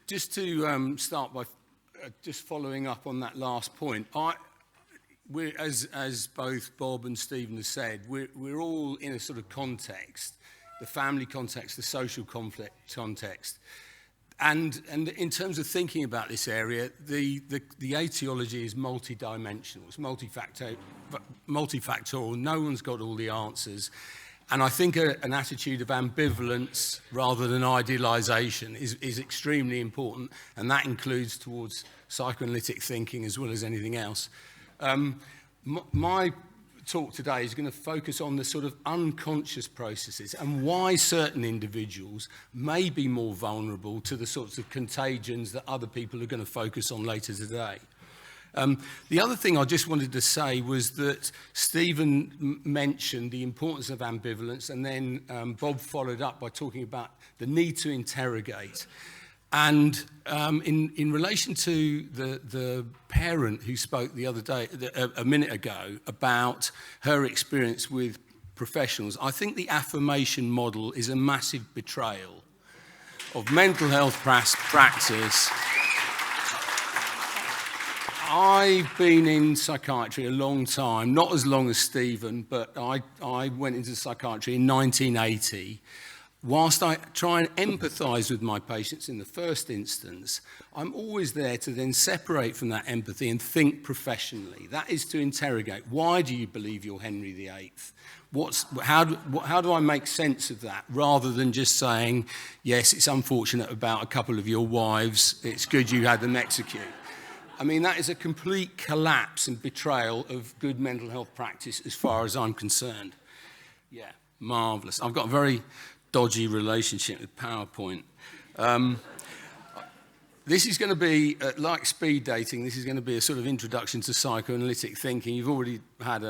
Just to start by just following up on that last point, as both Bob and Stephen have said, we're all in a sort of context, the family context, the social conflict context. And in terms of thinking about this area, the etiology is multidimensional, it's multifactorial, no one's got all the answers. And I think an attitude of ambivalence rather than idealization is extremely important, and that includes towards psychoanalytic thinking as well as anything else. My talk today is going to focus on the sort of unconscious processes and why certain individuals may be more vulnerable to the sorts of contagions that other people are going to focus on later today. The other thing I just wanted to say was that Stephen mentioned the importance of ambivalence, and then Bob followed up by talking about the need to interrogate. And in relation to the parent who spoke the other day, a minute ago, about her experience with professionals, I think the Affirmation Model is a massive betrayal of mental health practice. I've been in psychiatry a long time, not as long as Stephen, but I went into psychiatry in 1980. Whilst I try and empathise with my patients in the first instance, I'm always there to then separate from that empathy and think professionally. That is to interrogate. Why do you believe you're Henry VIII? How do I make sense of that, rather than just saying, yes, it's unfortunate about a couple of your wives, it's good you had them executed. I mean, that is a complete collapse and betrayal of good mental health practice as far as I'm concerned. Yeah, marvellous. I've got a very dodgy relationship with PowerPoint. This is going to be, like speed dating, this is going to be a sort of introduction to psychoanalytic thinking. You've already had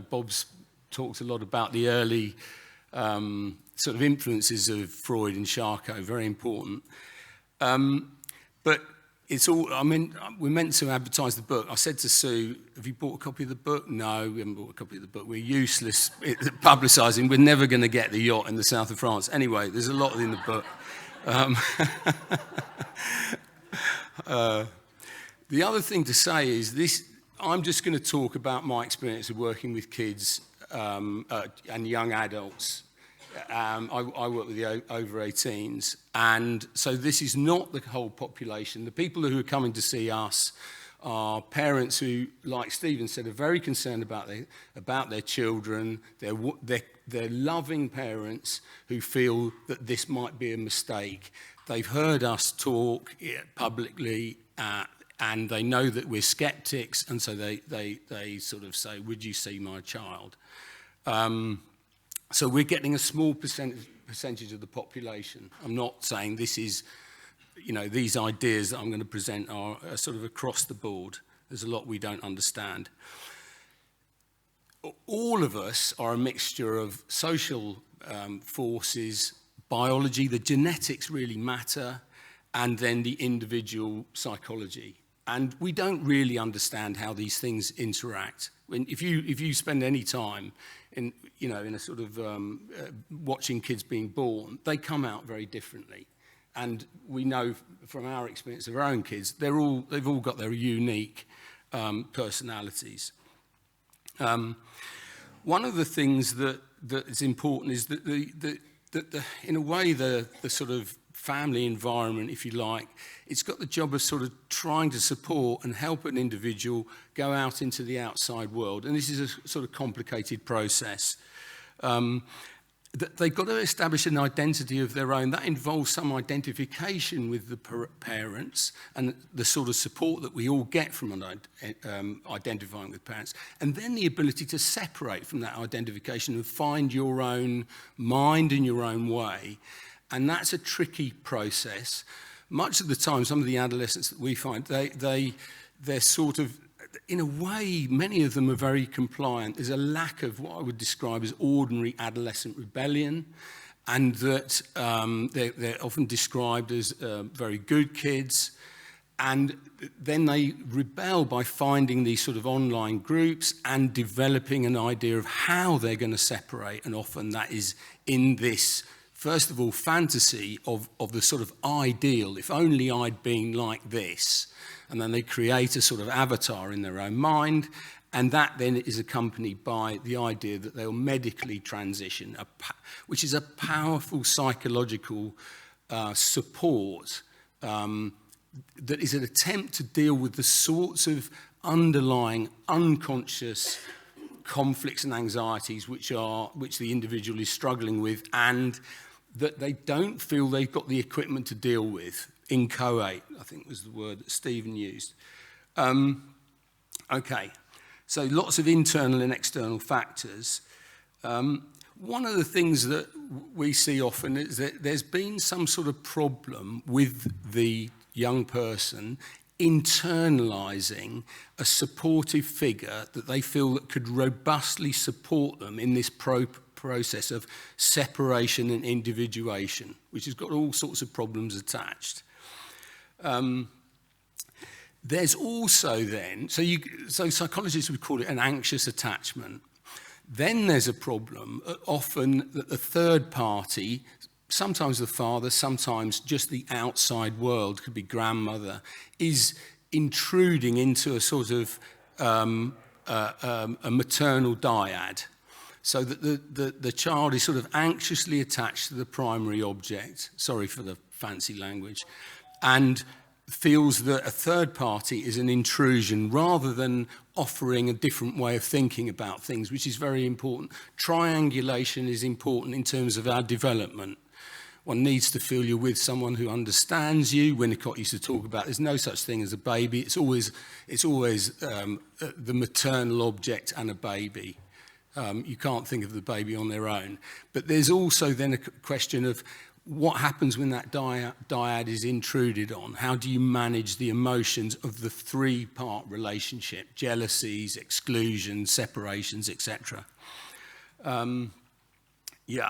Bob's talked a lot about the early sort of influences of Freud and Charcot, very important. But it's all, I mean, we're meant to advertise the book. I said to Sue, have you bought a copy of the book? No, we haven't bought a copy of the book. We're useless at publicising. We're never going to get the yacht in the south of France. Anyway, there's a lot in the book. The other thing to say is this, I'm just going to talk about my experience of working with kids and young adults. I work with the over 18s, and so this is not the whole population. The people who are coming to see us are parents who, like Stephen said, are very concerned about their children. They're loving parents who feel that this might be a mistake. They've heard us talk publicly, and they know that we're skeptics, and so they sort of say, would you see my child? So we're getting a small percentage of the population. I'm not saying this is, these ideas that I'm going to present are sort of across the board. There's a lot we don't understand. All of us are a mixture of social forces, biology, the genetics really matter, and then the individual psychology. And we don't really understand how these things interact. If you spend any time in a sort of watching kids being born, they come out very differently. And we know from our experience of our own kids, they've all got their unique personalities. One of the things that is important is that in a way the sort of family environment, if you like, it's got the job of sort of trying to support and help an individual go out into the outside world. And this is a sort of complicated process. They've got to establish an identity of their own. That involves some identification with the parents and the sort of support that we all get from identifying with parents. And then the ability to separate from that identification and find your own mind in your own way. And that's a tricky process. Much of the time, some of the adolescents that we find, they're sort of, in a way, many of them are very compliant. There's a lack of what I would describe as ordinary adolescent rebellion, and that they're often described as very good kids. And then they rebel by finding these sort of online groups and developing an idea of how they're going to separate. And often that is in this, first of all, fantasy of the sort of ideal, if only I'd been like this. And then they create a sort of avatar in their own mind. And that then is accompanied by the idea that they'll medically transition, which is a powerful psychological support that is an attempt to deal with the sorts of underlying unconscious conflicts and anxieties which the individual is struggling with, and that they don't feel they've got the equipment to deal with. Inchoate, I think was the word that Stephen used. Okay, so lots of internal and external factors. One of the things that we see often is that there's been some sort of problem with the young person internalizing a supportive figure that they feel that could robustly support them in this process of separation and individuation, which has got all sorts of problems attached. There's also then, so psychologists would call it an anxious attachment. Then there's a problem, often that the third party, sometimes the father, sometimes just the outside world, could be grandmother, is intruding into a sort of a maternal dyad, so that the child is sort of anxiously attached to the primary object, sorry for the fancy language, and feels that a third party is an intrusion rather than offering a different way of thinking about things, which is very important. Triangulation is important in terms of our development. One needs to feel you're with someone who understands you. Winnicott used to talk about there's no such thing as a baby. It's always the maternal object and a baby. You can't think of the baby on their own. But there's also then a question of what happens when that dyad is intruded on? How do you manage the emotions of the three-part relationship? Jealousies, exclusions, separations, etc. Yeah.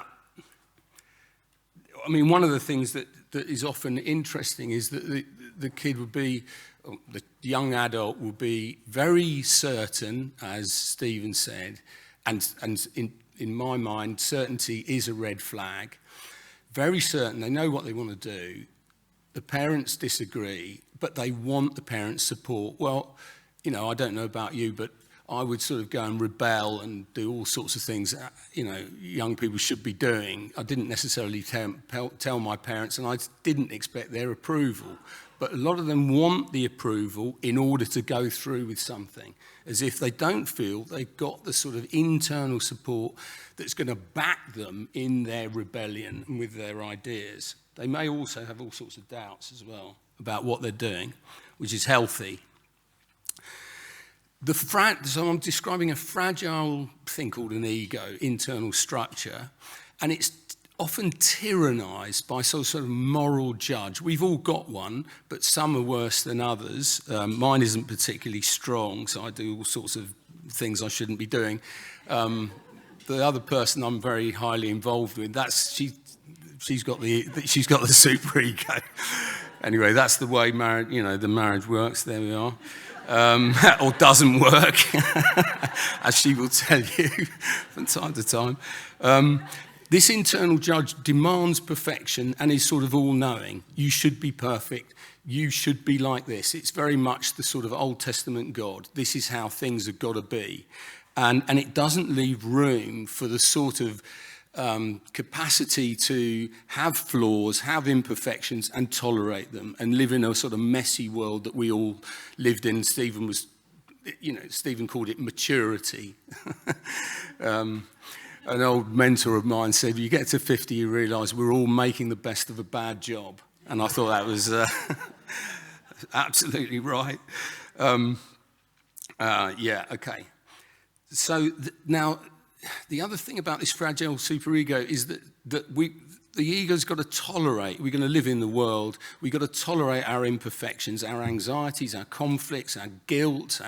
I mean, one of the things that is often interesting is that the kid would be, the young adult will be very certain, as Stephen said, and in my mind, certainty is a red flag. Very certain, they know what they want to do. The parents disagree, but they want the parents' support. Well, you know, I don't know about you, but I would sort of go and rebel and do all sorts of things, you know, young people should be doing. I didn't necessarily tell my parents, and I didn't expect their approval. But a lot of them want the approval in order to go through with something, as if they don't feel they've got the sort of internal support that's going to back them in their rebellion and with their ideas. They may also have all sorts of doubts as well about what they're doing, which is healthy. So I'm describing a fragile thing called an ego, internal structure, and it's often tyrannised by some sort of moral judge. We've all got one, but some are worse than others. Mine isn't particularly strong, so I do all sorts of things I shouldn't be doing. The other person I'm very highly involved with, she's got the super ego. Anyway, that's the way the marriage works. There we are. Or doesn't work, as she will tell you from time to time. This internal judge demands perfection and is sort of all-knowing. You should be perfect. You should be like this. It's very much the sort of Old Testament God. This is how things have got to be. And it doesn't leave room for the sort of capacity to have flaws, have imperfections, and tolerate them, and live in a sort of messy world that we all lived in. Stephen called it maturity. An old mentor of mine said, "You get to 50, you realise we're all making the best of a bad job." And I thought that was absolutely right. Yeah, okay. So now, the other thing about this fragile superego is that the ego's got to tolerate. We're going to live in the world. We've got to tolerate our imperfections, our anxieties, our conflicts, our guilt.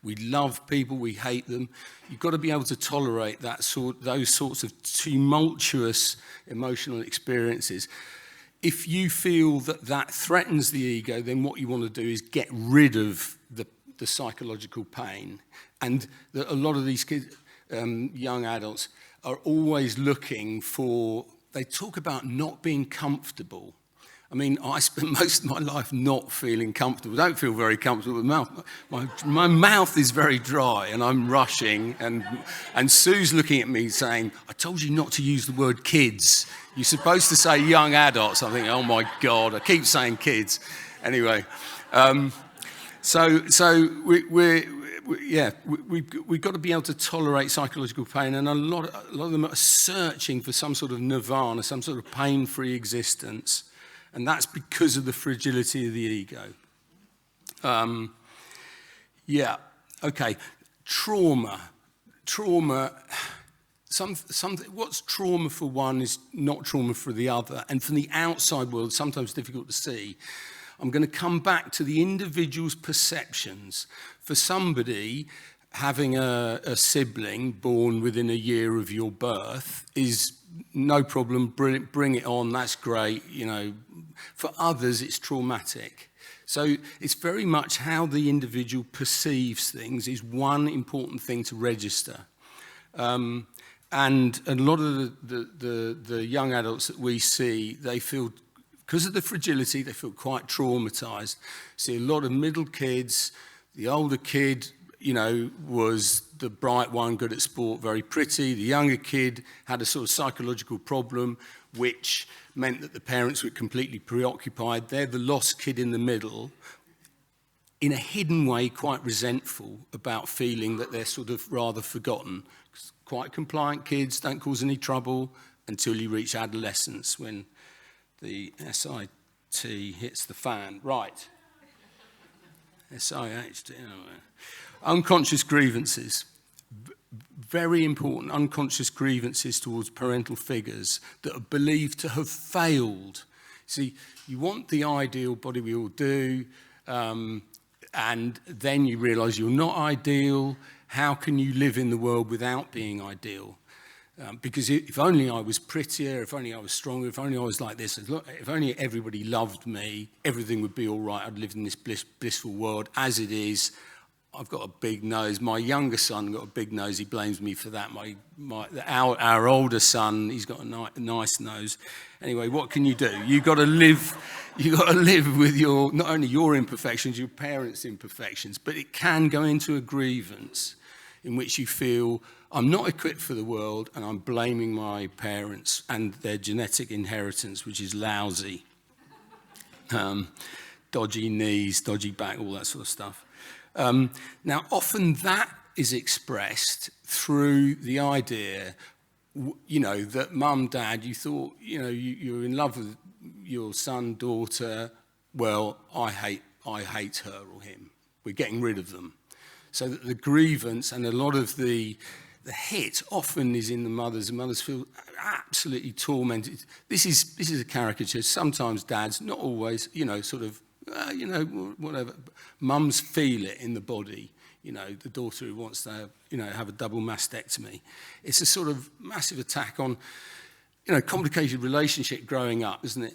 We love people, we hate them. You've got to be able to tolerate those sorts of tumultuous emotional experiences. if you feel that that threatens the ego, then what you want to do is get rid of the psychological pain. And a lot of these kids, young adults, are always looking for, they talk about not being comfortable. I mean, I spent most of my life not feeling comfortable. I don't feel very comfortable with my mouth. My mouth is very dry and I'm rushing. And Sue's looking at me saying, I told you not to use the word kids. You're supposed to say young adults. I think, oh my God, I keep saying kids. Anyway, we've got to be able to tolerate psychological pain, and a lot of them are searching for some sort of nirvana, some sort of pain-free existence. And that's because of the fragility of the ego. Trauma. What's trauma for one is not trauma for the other. And from the outside world, sometimes difficult to see. I'm going to come back to the individual's perceptions. For somebody, having a sibling born within a year of your birth is no problem, bring it on, that's great, you know. For others, it's traumatic. So it's very much how the individual perceives things is one important thing to register. And a lot of the young adults that we see, they feel, because of the fragility, they feel quite traumatized. See a lot of middle kids, the older kid, you know, was the bright one, good at sport, very pretty. The younger kid had a sort of psychological problem, which meant that the parents were completely preoccupied. They're the lost kid in the middle, in a hidden way, quite resentful about feeling that they're sort of rather forgotten. Quite compliant kids, don't cause any trouble until you reach adolescence, when the SIT hits the fan. Right. SIHT. Unconscious grievances. Very important unconscious grievances towards parental figures that are believed to have failed. See, you want the ideal body, we all do, and then you realise you're not ideal. How can you live in the world without being ideal? Because if only I was prettier, if only I was stronger, if only I was like this, if only everybody loved me, everything would be all right. I'd live in this blissful world. As it is, I've got a big nose. My younger son got a big nose. He blames me for that. Our older son, he's got a nice nose. Anyway, what can you do? You've got to live with your, not only your imperfections, your parents' imperfections, but it can go into a grievance in which you feel, I'm not equipped for the world, and I'm blaming my parents and their genetic inheritance, which is lousy. Dodgy knees, dodgy back, all that sort of stuff. Now, often that is expressed through the idea, you know, that mum, dad, you thought, you know, you're in love with your son, daughter. Well, I hate her or him. We're getting rid of them. So that the grievance and a lot of the hit often is in the mothers. The mothers feel absolutely tormented. This is a caricature. Sometimes dads, not always, you know, sort of, you know, whatever. Mums feel it in the body. You know, the daughter who wants to, have a double mastectomy. It's a sort of massive attack on, complicated relationship growing up, isn't it?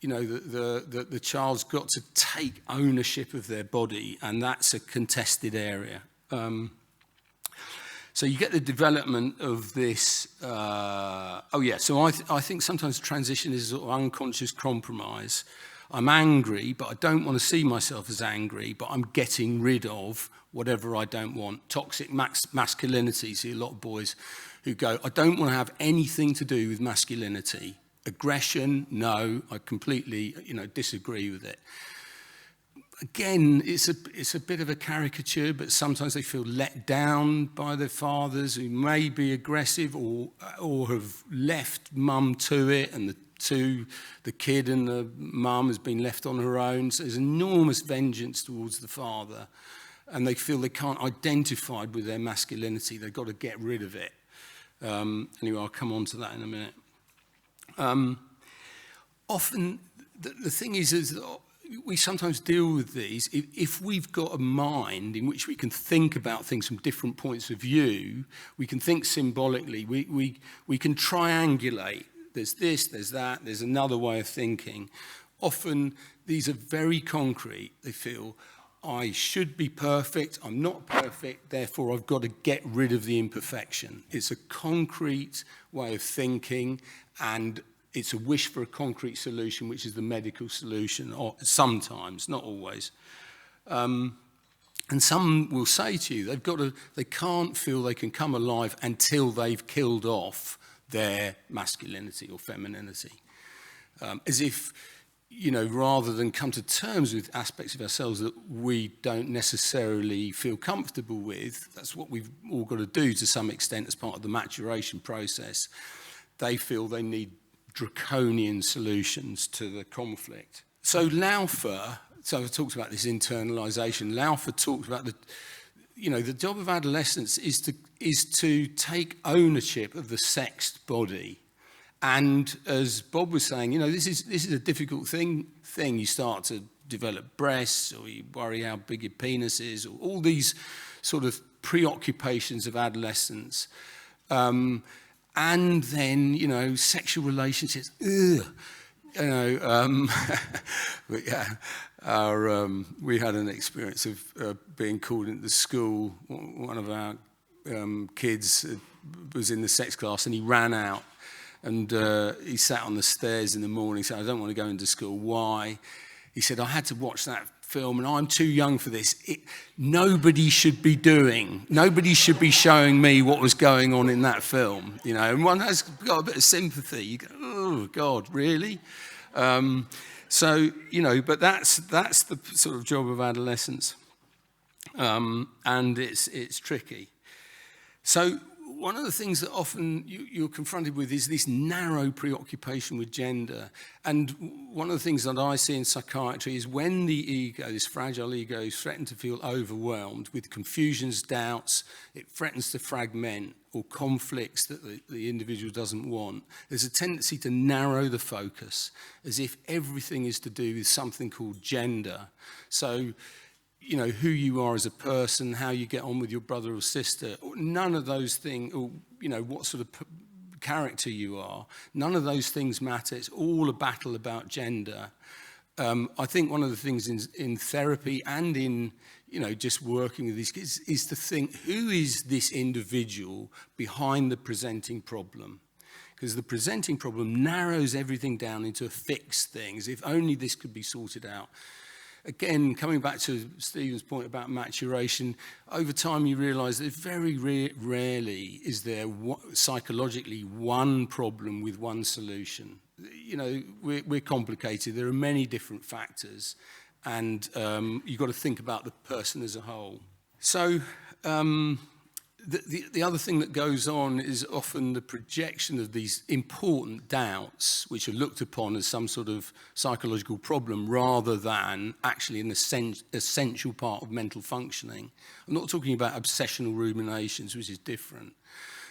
The child's got to take ownership of their body, and that's a contested area. So you get the development of this. So I think sometimes transition is a sort of unconscious compromise. I'm angry, but I don't want to see myself as angry, but I'm getting rid of whatever I don't want. Toxic masculinity. See a lot of boys who go, I don't want to have anything to do with masculinity. Aggression, no, I completely, disagree with it. Again, it's a bit of a caricature, but sometimes they feel let down by their fathers who may be aggressive or have left mum to it, and the kid and the mum has been left on her own. So there's enormous vengeance towards the father, and they feel they can't identify with their masculinity. They've got to get rid of it. Anyway, I'll come on to that in a minute. Often, the thing is that we sometimes deal with these. If we've got a mind in which we can think about things from different points of view, we can think symbolically, we can triangulate there's this, there's that, there's another way of thinking. Often these are very concrete. They feel, I should be perfect, I'm not perfect, therefore I've got to get rid of the imperfection. It's a concrete way of thinking, and it's a wish for a concrete solution, which is the medical solution, or sometimes, not always. And some will say to you, they can't feel they can come alive until they've killed off their masculinity or femininity. As if, rather than come to terms with aspects of ourselves that we don't necessarily feel comfortable with, that's what we've all got to do to some extent as part of the maturation process. They feel they need draconian solutions to the conflict. So Laufer, so I talked about this internalization. Laufer talked about the job of adolescence is to take ownership of the sexed body. And as Bob was saying, this is a difficult thing. You start to develop breasts, or you worry how big your penis is, or all these sort of preoccupations of adolescence. And then, sexual relationships. But yeah, we had an experience of being called into school. One of our kids was in the sex class, and he ran out. And he sat on the stairs in the morning, said, I don't want to go into school. Why? He said, I had to watch that film, and I'm too young for this. Nobody should be showing me what was going on in that film. And one has got a bit of sympathy. You go, oh, God, really? But that's the sort of job of adolescence. And it's tricky. So one of the things that often you're confronted with is this narrow preoccupation with gender. And one of the things that I see in psychiatry is when the ego, this fragile ego, is threatened to feel overwhelmed with confusions, doubts, it threatens to fragment, or conflicts that the individual doesn't want, there's a tendency to narrow the focus, as if everything is to do with something called gender. So, who you are as a person, how you get on with your brother or sister, none of those things, or, what sort of character you are, none of those things matter. It's all a battle about gender. I think one of the things in therapy and in, just working with these kids is to think, who is this individual behind the presenting problem? Because the presenting problem narrows everything down into fixed things. If only this could be sorted out. Again, coming back to Stephen's point about maturation, over time you realise that very rarely is there psychologically one problem with one solution. We're complicated. There are many different factors, and you've got to think about the person as a whole. So the other thing that goes on is often the projection of these important doubts, which are looked upon as some sort of psychological problem rather than actually an essential part of mental functioning. I'm not talking about obsessional ruminations, which is different.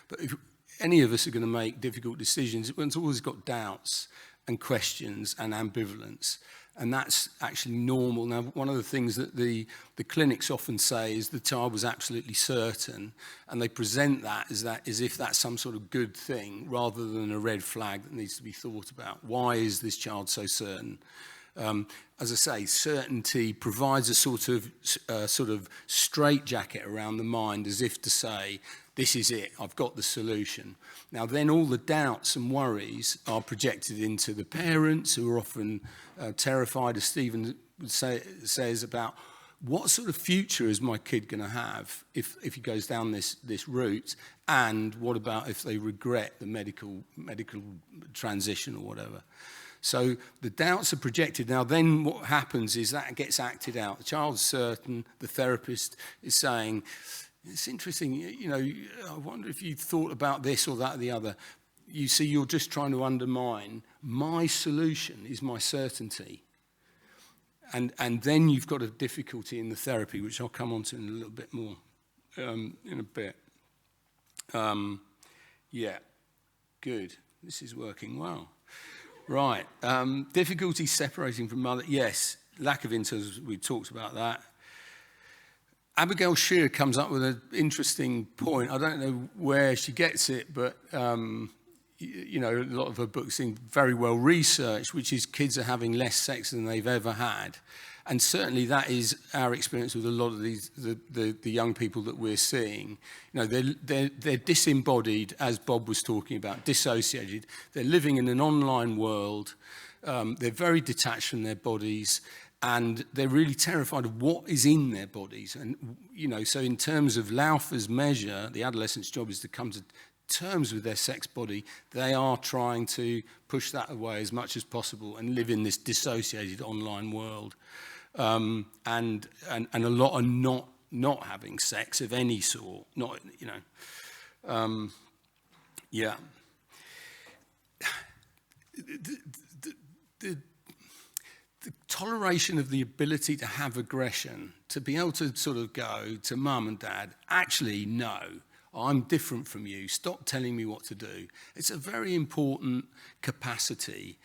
But if any of us are going to make difficult decisions, it's always got doubts and questions and ambivalence. And that's actually normal. Now, one of the things that the clinics often say is the child was absolutely certain, and they present that as if that's some sort of good thing, rather than a red flag that needs to be thought about. Why is this child so certain? As I say, certainty provides a sort of straitjacket around the mind, as if to say, this is it, I've got the solution. Now then all the doubts and worries are projected into the parents, who are often terrified, as Stephen says, about what sort of future is my kid going to have if he goes down this route, and what about if they regret the medical transition or whatever. So the doubts are projected. Now then what happens is that gets acted out. The child's certain, the therapist is saying, it's interesting, I wonder if you thought about this or that or the other. You see, you're just trying to undermine my solution is my certainty. And then you've got a difficulty in the therapy, which I'll come on to in a little bit more in a bit. Yeah, good. This is working well. Right, difficulty separating from mother. Yes, lack of intimacy, we talked about that. Abigail Shearer comes up with an interesting point. I don't know where she gets it, but you know, a lot of her books seem very well researched, which is kids are having less sex than they've ever had. And certainly that is our experience with a lot of these, the young people that we're seeing. You know, they're disembodied, as Bob was talking about, dissociated. They're living in an online world. They're very detached from their bodies, and they're really terrified of what is in their bodies. And, you know, so in terms of Laufer's measure, the adolescent's job is to come to terms with their sex body. They are trying to push that away as much as possible and live in this dissociated online world. And a lot are not having sex of any sort. Not, you know, yeah. The toleration of the ability to have aggression, to be able to sort of go to mum and dad, actually, no, I'm different from you, stop telling me what to do. It's a very important capacity,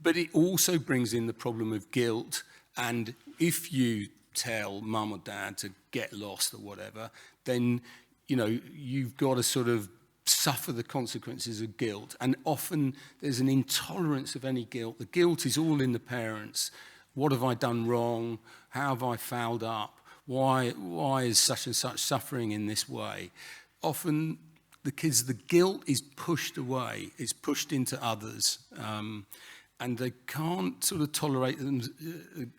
but it also brings in the problem of guilt. And if you tell mum or dad to get lost or whatever, then, you know, you've got to sort of suffer the consequences of guilt. And often there's an intolerance of any guilt. The guilt is all in the parents. What have I done wrong? How have I fouled up? Why is such and such suffering in this way? Often the kids, the guilt is pushed away. It's pushed into others. And they can't sort of tolerate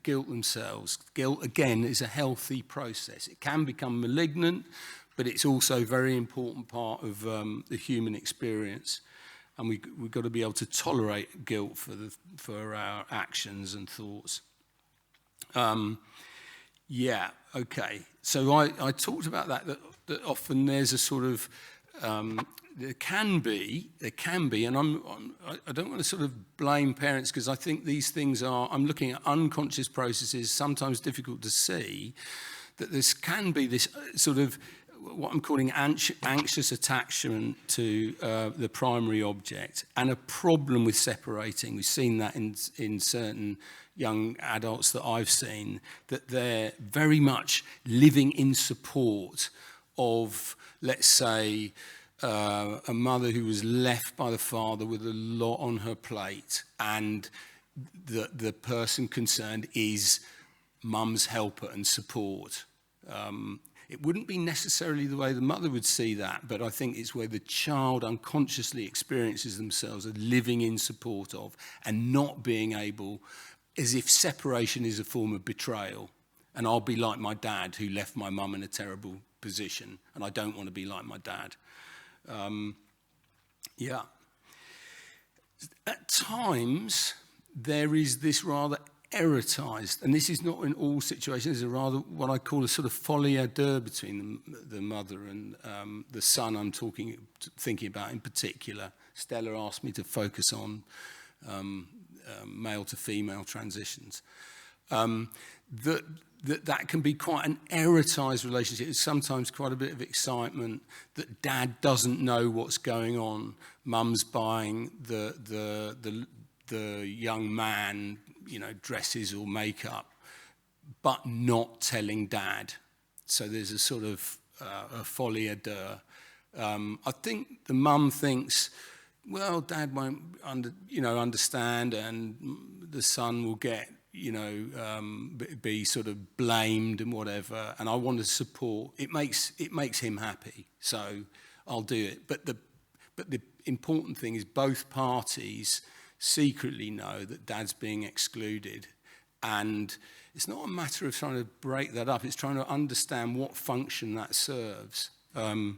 guilt themselves. Guilt, again, is a healthy process. It can become malignant, but it's also a very important part of the human experience. And we've got to be able to tolerate guilt for our actions and thoughts. Yeah, okay. So I talked about that often there's a sort of, there can be, and I don't want to sort of blame parents, because I think these things are, I'm looking at unconscious processes, sometimes difficult to see, that this can be this sort of what I'm calling anxious attachment to the primary object, and a problem with separating. We've seen that in certain young adults that I've seen, that they're very much living in support of, let's say, a mother who was left by the father with a lot on her plate, and the person concerned is mum's helper and support. It wouldn't be necessarily the way the mother would see that, but I think it's where the child unconsciously experiences themselves as living in support of, and not being able, as if separation is a form of betrayal. And I'll be like my dad, who left my mum in a terrible position, and I don't want to be like my dad. Yeah. At times, there is this rather erotized, and this is not in all situations, there's a rather what I call a sort of folie à deux between the mother and the son I'm thinking about in particular. Stella asked me to focus on male to female transitions. That can be quite an erotized relationship. It's sometimes quite a bit of excitement, that dad doesn't know what's going on. Mum's buying the young man, you know, dresses or makeup, but not telling dad. So there's a sort of a folie à deux. I think the mum thinks, well, dad won't understand, and the son will get, you know, be sort of blamed and whatever, and I want to support. It makes him happy, so I'll do it. But the important thing is both parties secretly know that dad's being excluded, and it's not a matter of trying to break that up. It's trying to understand what function that serves, and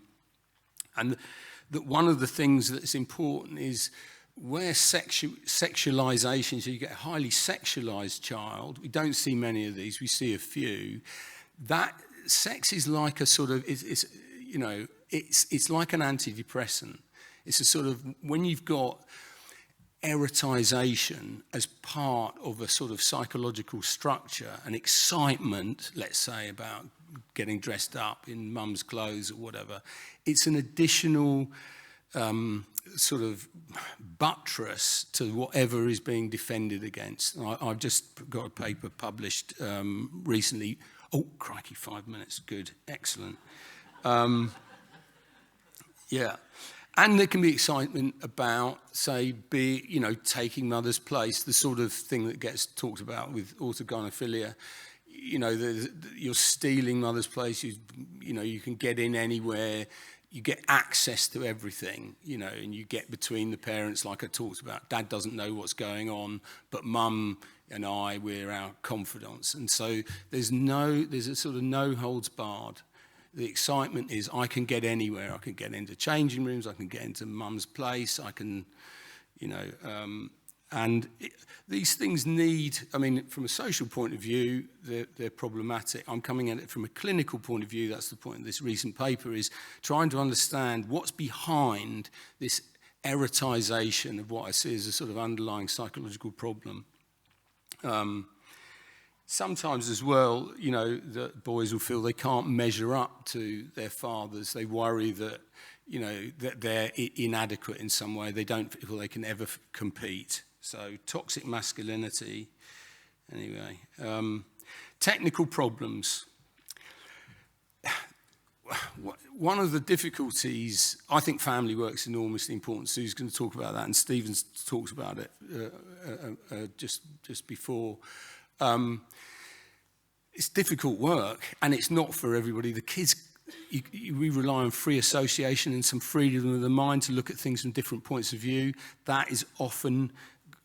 that one of the things that's important is where sexualization, so you get a highly sexualized child, we don't see many of these, we see a few, that sex is like a sort of, it's like an antidepressant. It's a sort of, when you've got erotization as part of a sort of psychological structure, an excitement, let's say, about getting dressed up in mum's clothes or whatever, it's an additional sort of buttress to whatever is being defended against. I've just got a paper published recently. Oh, crikey, 5 minutes. Good. Excellent. Yeah. And there can be excitement about, say, taking mother's place, the sort of thing that gets talked about with autogynephilia. You're stealing mother's place. You can get in anywhere. You get access to everything, and you get between the parents, like I talked about. Dad doesn't know what's going on, but mum and we're our confidants. And so there's a sort of no holds barred. The excitement is I can get anywhere. I can get into changing rooms. I can get into mum's place. I can, these things from a social point of view, they're problematic. I'm coming at it from a clinical point of view. That's the point of this recent paper, is trying to understand what's behind this erotization of what I see as a sort of underlying psychological problem. Sometimes as well, that boys will feel they can't measure up to their fathers. They worry that, that they're inadequate in some way. They don't feel they can ever compete. So toxic masculinity. Anyway, technical problems. One of the difficulties, I think family work's enormously important. Sue's going to talk about that, and Stephen's talked about it just before. It's difficult work, and it's not for everybody. The kids, we rely on free association and some freedom of the mind to look at things from different points of view. That is often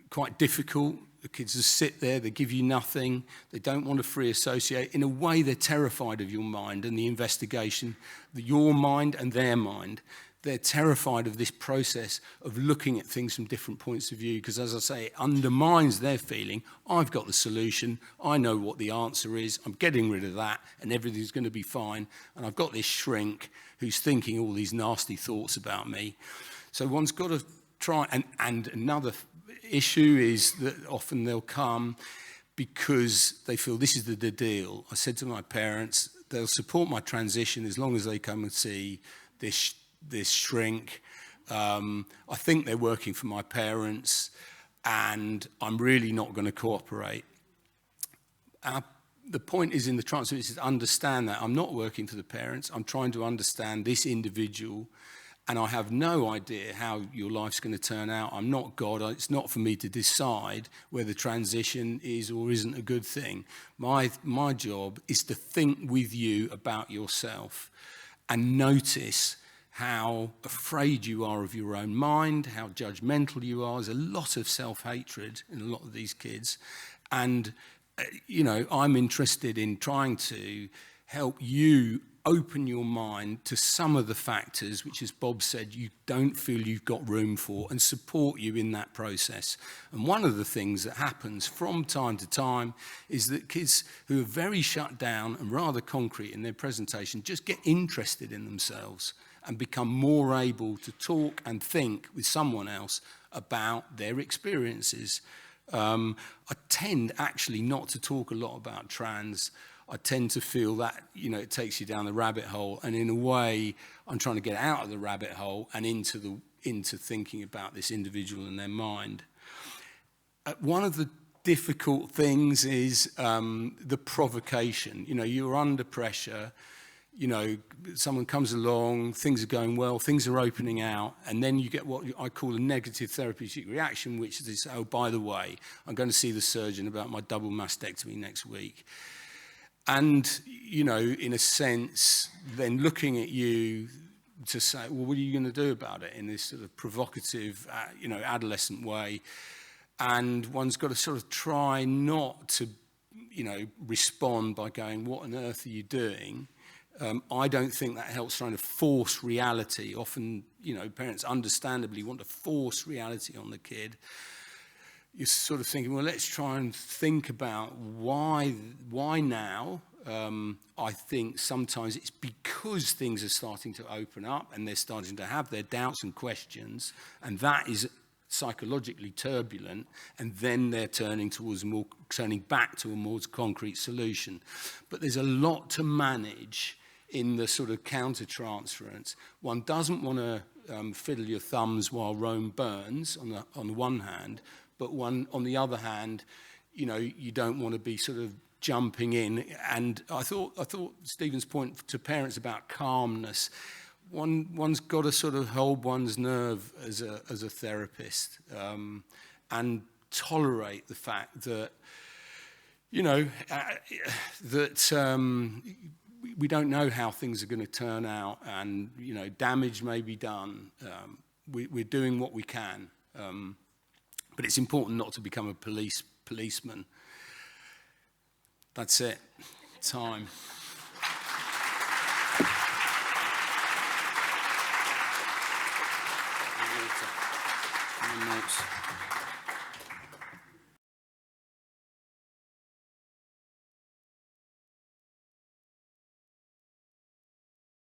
quite difficult. The kids just sit there, they give you nothing, they don't want to free associate. In a way, they're terrified of your mind and the investigation, your mind and their mind. They're terrified of this process of looking at things from different points of view, because, as I say, it undermines their feeling, I've got the solution, I know what the answer is, I'm getting rid of that, and everything's going to be fine, and I've got this shrink who's thinking all these nasty thoughts about me. So one's got to try, and another issue is that often they'll come because they feel this is the deal. I said to my parents, they'll support my transition as long as they come and see this shrink. I think they're working for my parents, and I'm really not going to cooperate. The point is in the transfer is to understand that I'm not working for the parents. I'm trying to understand this individual, and I have no idea how your life's going to turn out. I'm not God. It's not for me to decide whether transition is or isn't a good thing. My job is to think with you about yourself and notice how afraid you are of your own mind, how judgmental you are. There's a lot of self-hatred in a lot of these kids. And, I'm interested in trying to help you open your mind to some of the factors which, as Bob said, you don't feel you've got room for, and support you in that process. And one of the things that happens from time to time is that kids who are very shut down and rather concrete in their presentation just get interested in themselves and become more able to talk and think with someone else about their experiences. I tend actually not to talk a lot about trans. I tend to feel that, it takes you down the rabbit hole, and in a way, I'm trying to get out of the rabbit hole and into thinking about this individual and their mind. One of the difficult things is the provocation. You're under pressure. Someone comes along, things are going well, things are opening out, and then you get what I call a negative therapeutic reaction, which is, oh, by the way, I'm going to see the surgeon about my double mastectomy next week. And, in a sense, then looking at you to say, well, what are you going to do about it in this sort of provocative, adolescent way? And one's got to sort of try not to, respond by going, what on earth are you doing? I don't think that helps trying to force reality. Often, parents understandably want to force reality on the kid. You're sort of thinking, well, let's try and think about why now. I think sometimes it's because things are starting to open up and they're starting to have their doubts and questions, and that is psychologically turbulent, and then they're turning back to a more concrete solution. But there's a lot to manage in the sort of counter-transference. One doesn't want to fiddle your thumbs while Rome burns, on the one hand, but on the other hand, you don't want to be sort of jumping in. And I thought Stephen's point to parents about calmness, one's got to sort of hold one's nerve as a therapist, and tolerate the fact that, you know, we don't know how things are going to turn out, and, you know, damage may be done. We're doing what we can, but it's important not to become a policeman. That's it. Time. Notes.